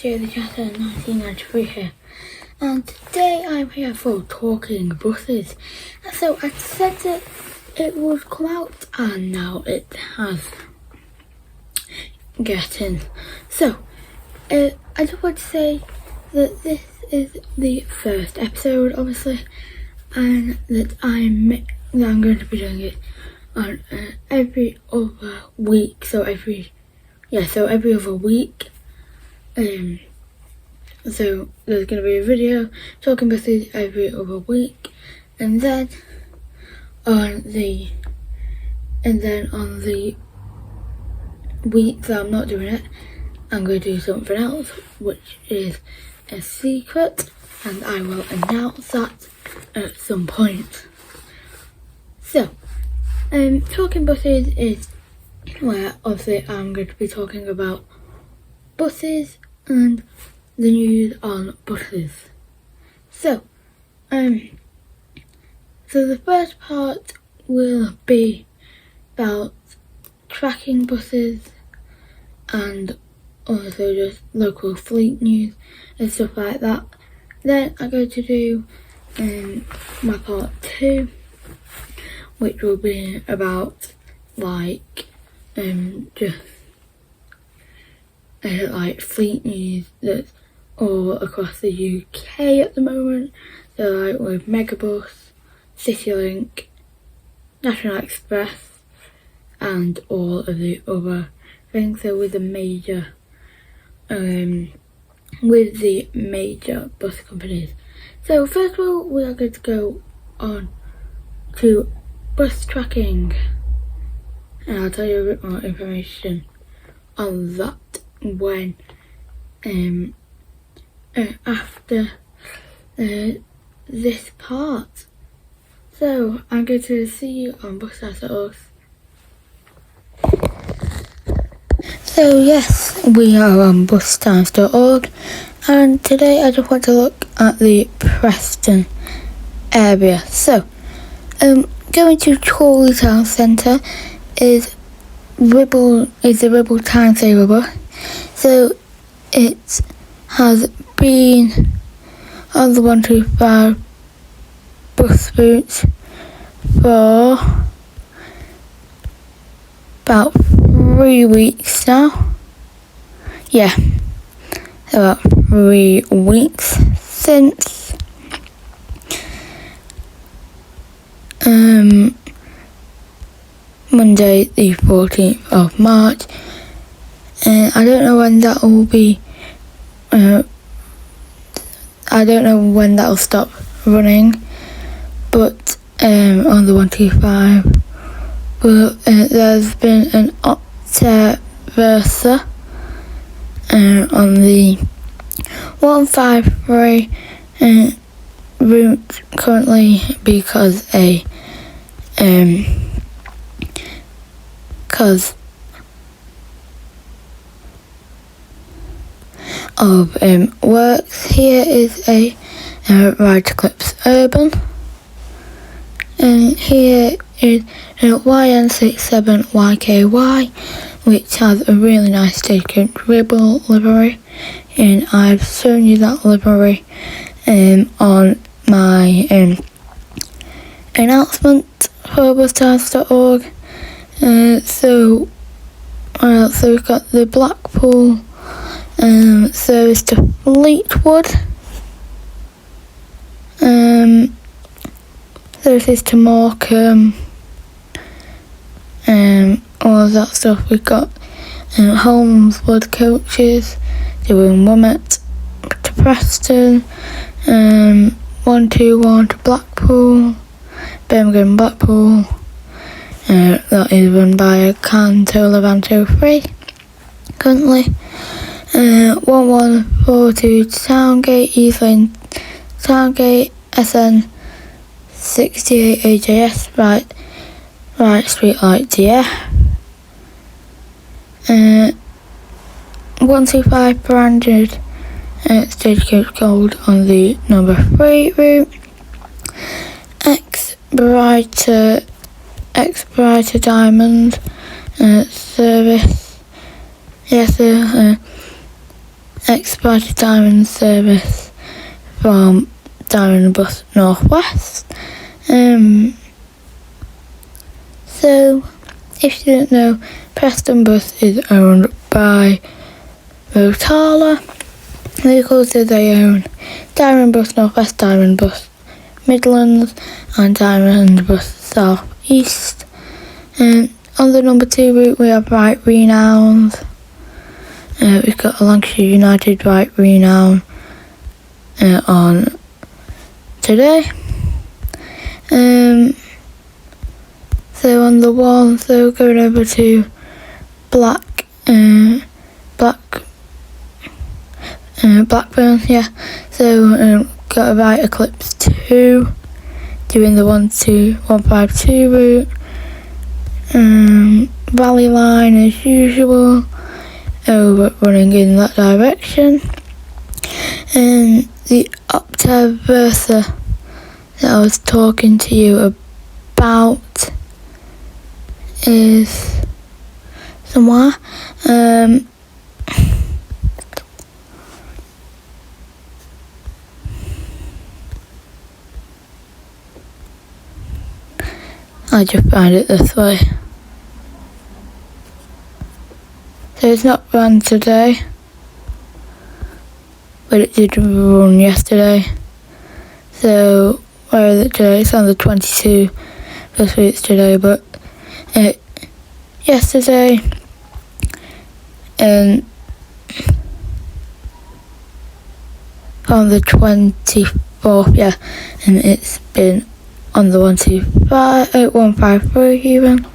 Joe the Chatter 1993 here, and today I'm here for talking buses. So I said that it would come out, and now it has gotten. So I just want to say that this is the first episode, obviously, and that I'm going to be doing it on every other week. So every other week. So there's going to be a video talking buses every other week, and then on the week that I'm not doing it, I'm going to do something else, which is a secret, and I will announce that at some point. So, talking buses is where obviously I'm going to be talking about buses and the news on buses. So the first part will be about tracking buses and also just local fleet news and stuff like that. Then I'm going to do my part 2, which will be about just like fleet news that's all across the UK at the moment. So like with Megabus, CityLink, National Express, and all of the other things. So with the major bus companies. So first of all, we are going to go on to bus tracking, and I'll tell you a bit more information on that when after this part. So I'm going to see you on BusTimes.org. So yes, we are on BusTimes.org, and today I just want to look at the Preston area. So going to Chorley Town Centre is the Ribble Time Saver bus. So it has been on the 125 bus routes for about 3 weeks now. Yeah, about 3 weeks since Monday the 14th of March. I don't know when that will be. I don't know when that will stop running, but on the 125. But there's been an Opta Versa on the 153 route currently because of works. Here is a Ride2Clips Urban, and here is YN67YKY, which has a really nice Stagecoach Ribble livery, and I've shown you that livery on my announcement for BusTimes.org. So we've got the Blackpool service to Fleetwood, services to Morecambe, all of that stuff. We've got Holmeswood coaches doing Wommet to Preston, 121 to Blackpool, Birmingham Blackpool. That is run by a Canto Levanto 3 currently. 1142 to Towngate, East Lane Towngate, SN 68 AJS, right Streetlight DF. 125 branded Stagecoach Gold on the number 3 route. X-Brighter Diamond service. Yes, Express Diamond service from Diamond Bus Northwest. So, if you didn't know, Preston Bus is owned by Rotala. Locals do they own Diamond Bus Northwest, Diamond Bus Midlands and Diamond Bus South East. On the number 2 route we have Right Renowned. We've got a Lancashire United Right Renown on today. So on the one, so going over to Blackburn, yeah. So got a Right Eclipse 2, doing the 15152 route. Valley Line as usual, running in that direction. And the Opta Versa that I was talking to you about is somewhere. I just found it this way. So it's not run today, but it did run yesterday. So where is it today? It's on the 22 this week's today, but yesterday and on the 24th, yeah, and it's been on the 153 even.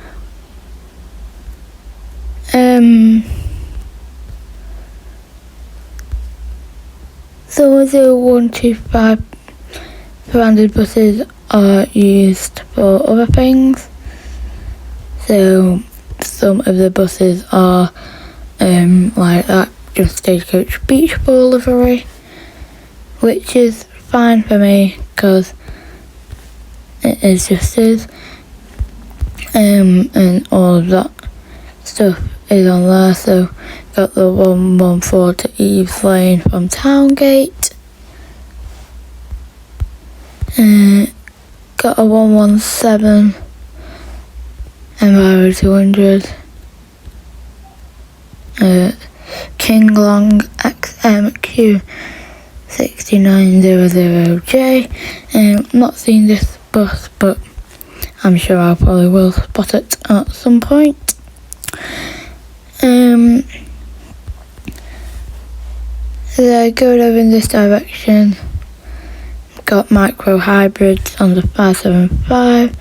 So the 125 branded buses are used for other things. So some of the buses are like that, just Stagecoach Beach Ball livery, which is fine for me because it is just is. And all of that stuff is on there. So got the 114 to Eves Lane from Towngate. Got a 117 Enviro 200. King Long XMQ 6900J. Not seen this bus, but I'm sure I probably will spot it at some point. So going over in this direction, got micro hybrids on the 575.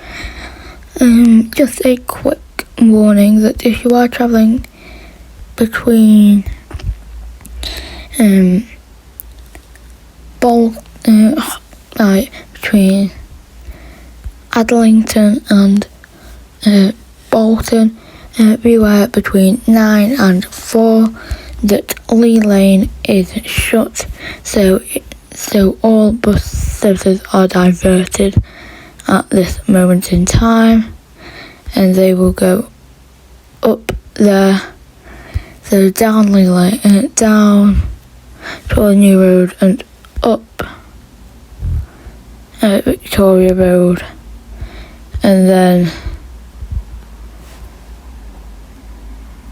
Just a quick warning that if you are travelling between between Adlington and Bolton, beware between 9 and 4 that Lee Lane is shut, so all bus services are diverted at this moment in time, and they will go up there, so down Lee Lane, down to New Road and up Victoria Road, and then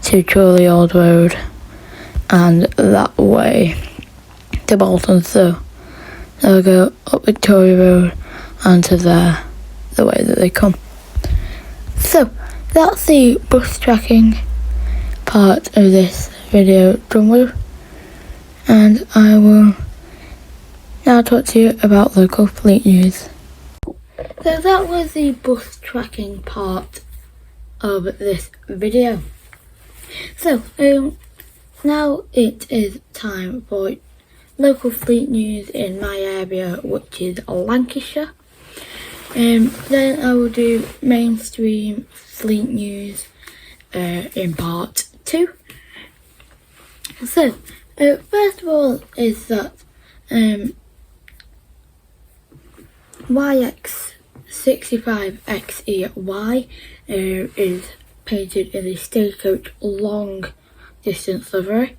to Chorley Old Road and that way to Bolton. So they'll go up Victoria Road and to there, the way that they come. So that's the bus tracking part of this video done with, and I will now talk to you about local fleet news. So that was the bus tracking part of this video. So now it is time for local fleet news in my area, which is Lancashire. Then I will do mainstream fleet news in part 2. So first of all is that YX65XEY is painted in the Stagecoach long distance livery.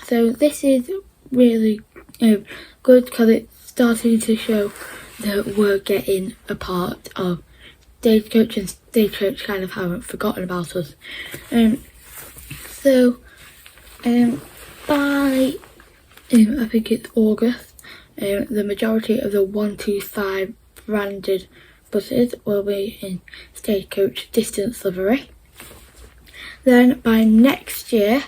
So this is really good because it's starting to show that we're getting a part of Stagecoach, and Stagecoach kind of haven't forgotten about us. By I think it's August, the majority of the 125 branded buses will be in Stagecoach distance livery. Then by next year,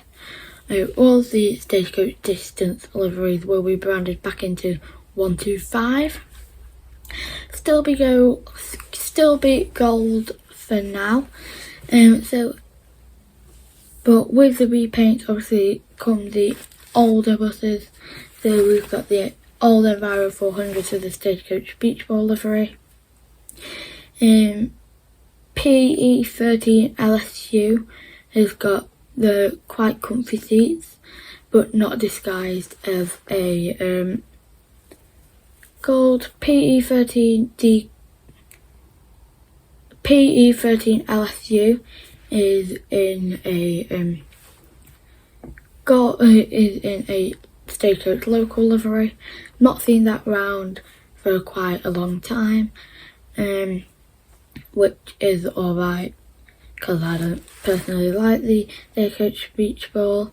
all the Stagecoach distance liveries will be branded back into 125. Still be gold for now. But with the repaint, obviously come the older buses. So we've got the old Enviro 400 to the Stagecoach Beach Ball livery. PE13 LSU has got the quite comfy seats, but not disguised as a gold. PE13 LSU is in a Stagecoach local livery. Not seen that round for quite a long time, which is alright because I don't personally like the Stagecoach Beach Ball.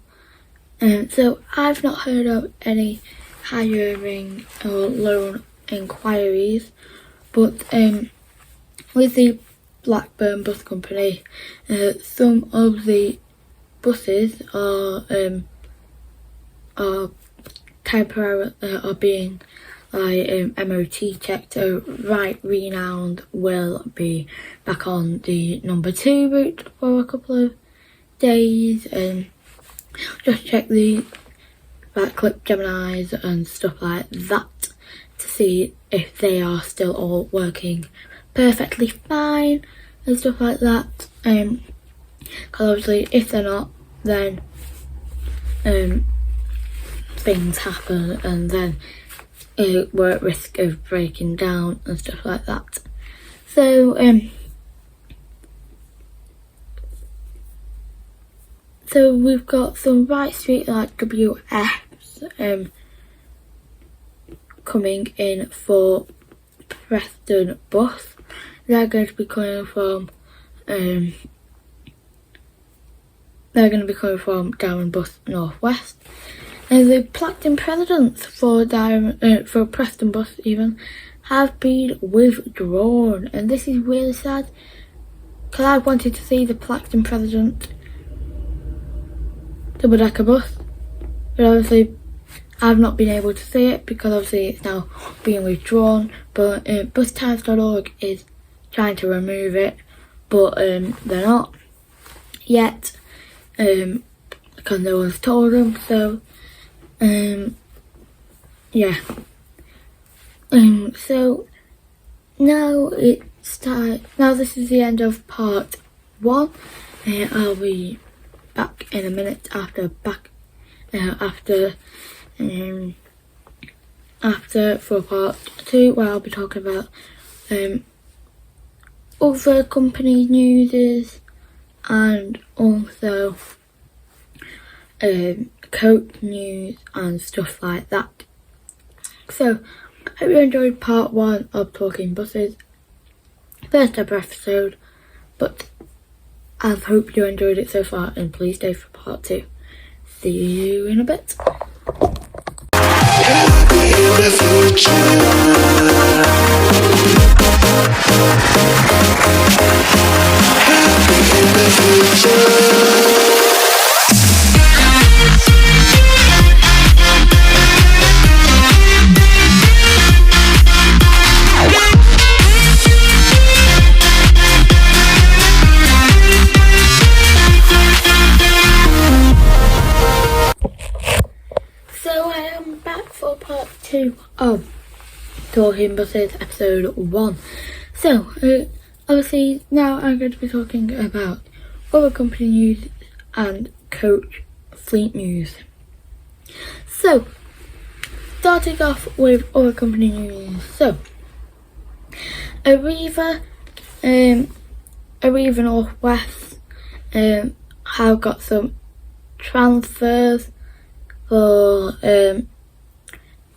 So I've not heard of any hiring or loan inquiries, but with the Blackburn Bus Company, some of the buses are temporary, are being MOT checked. So Right Renowned will be back on the number 2 route for a couple of days, and just check the Ratcliffe Geminis and stuff like that to see if they are still all working perfectly fine and stuff like that. Because obviously if they're not, then things happen, and then we're at risk of breaking down and stuff like that. So so we've got some Wright Street like WFs coming in for Preston Bus. They're going to be coming from Darwen Bus Northwest. And the Platinum Presidents for Preston Bus even have been withdrawn, and this is really sad because I wanted to see the Platinum President double-decker bus, but obviously I've not been able to see it because obviously it's now being withdrawn. But bustimes.org is trying to remove it, but they're not yet because no one's told them. So yeah. So now it's time. Now this is the end of part 1. I'll be back in a minute after for part 2, where I'll be talking about other company news and also coach news and stuff like that. So hope you enjoyed part 1 of Talking Buses, first ever episode, but I hope you enjoyed it so far, and please stay for part 2. See you in a bit. So I am back for part 2 of Talking Buses episode 1. So obviously now I'm going to be talking about other company news and coach fleet news. So starting off with other company news. So Arriva Northwest have got some transfers for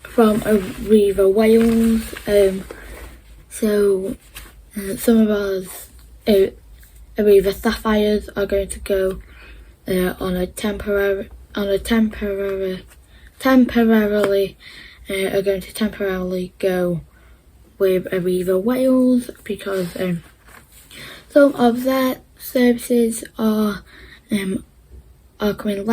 from Aviva Wales. So some of us Aviva Sapphires are going to go temporarily are going to temporarily go with Aviva Wales because some of their services are coming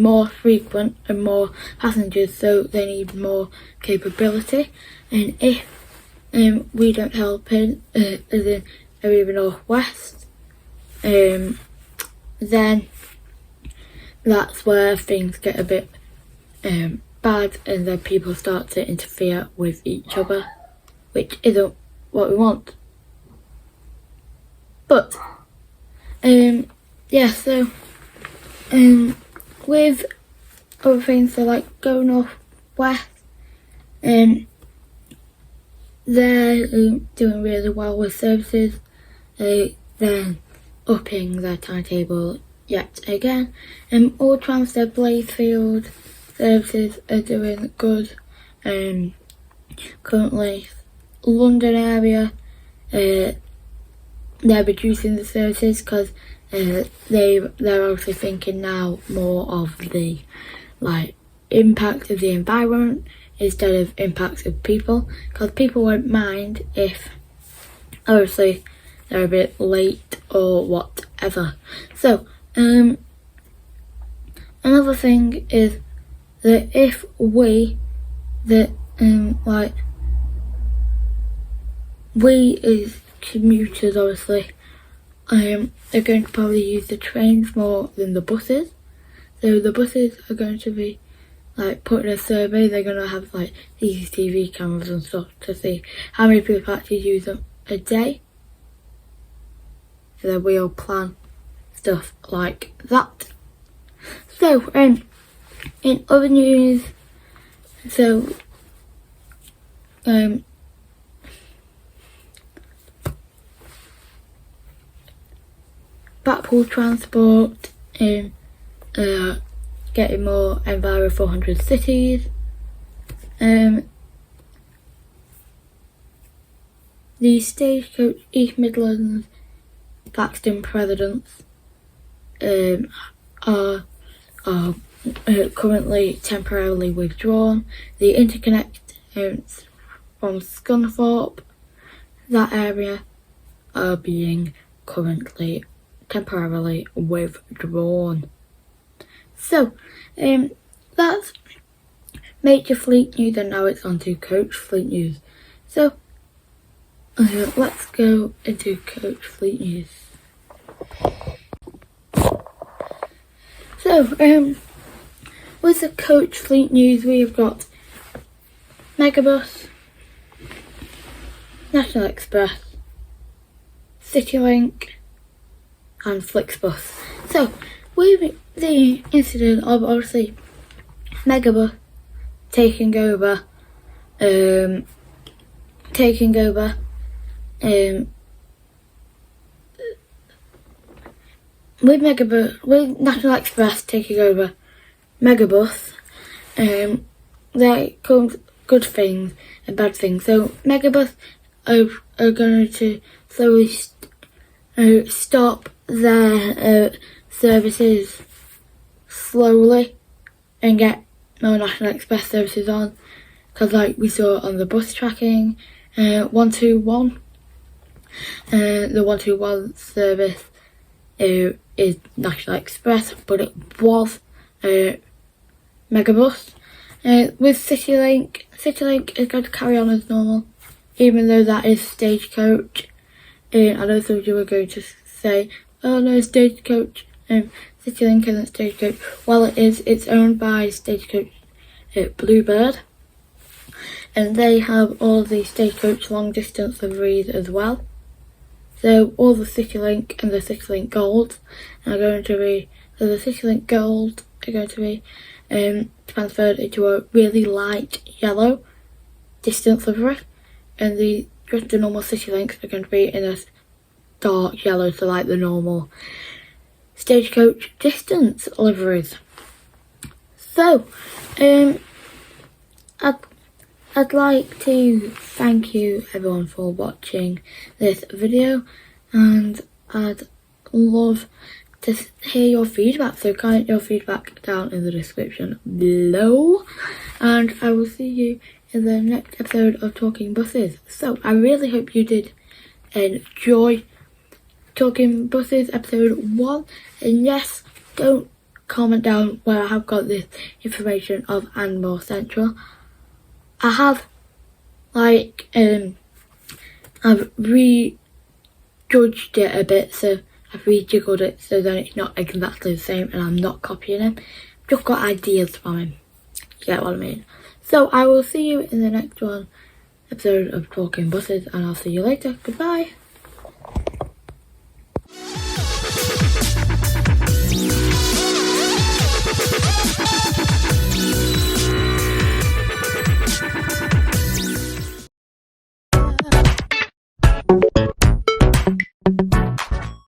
more frequent and more passengers, so they need more capability. And if we don't help in, as in Aviva North West, then that's where things get a bit bad, and then people start to interfere with each other, which isn't what we want. But yeah, so with other things, so like Go North West, they're doing really well with services. They're upping their timetable yet again. All Transdev Blazefield services are doing good. Currently, London area, they're reducing the services because they're also thinking now more of the impact of the environment instead of impacts of people, because people won't mind if obviously they're a bit late or whatever. So another thing is that if we as commuters obviously are going to probably use the trains more than the buses. So the buses are going to be put in a survey. They're going to have CCTV cameras and stuff to see how many people actually use them a day. So that we'll plan stuff like that. So in other news, so Blackpool Transport getting more Enviro 400 cities. The Stagecoach East Midlands Paxton Presidents are currently temporarily withdrawn. The interconnect from Scunthorpe, that area, are being currently temporarily withdrawn. So that's major fleet news, and now it's on to coach fleet news. So let's go into coach fleet news. So with the coach fleet news, we have got Megabus, National Express, CityLink and Flixbus. So with the incident of obviously Megabus taking over with National Express taking over Megabus, there comes good things and bad things. So Megabus are going to slowly stop their services slowly and get more National Express services on, because we saw on the bus tracking 121, the 121 service is National Express, but it was Megabus. With CityLink is going to carry on as normal, even though that is Stagecoach. I know some of you are going to say, oh no, Stagecoach, CityLink isn't Stagecoach. Well, it is. It's owned by Stagecoach Bluebird, and they have all the Stagecoach long distance deliveries as well. So all the CityLink and the CityLink Gold are going to be, so the CityLink Gold are going to be transferred into a really light yellow distance delivery, and the normal CityLinks are going to be in a dark yellow, so like the normal Stagecoach distance deliveries. So, I'd like to thank you everyone for watching this video, and I'd love to hear your feedback, so comment your feedback down in the description below, and I will see you in the next episode of Talking Buses. So I really hope you did enjoy Talking Buses episode 1, and yes, don't comment down where I have got this information of Animal Central. I have I've rejudged it a bit, so I've rejiggled it so that it's not exactly the same and I'm not copying him. Just got ideas from him. You get what I mean? So I will see you in the next episode of Talking Buses, and I'll see you later. Goodbye.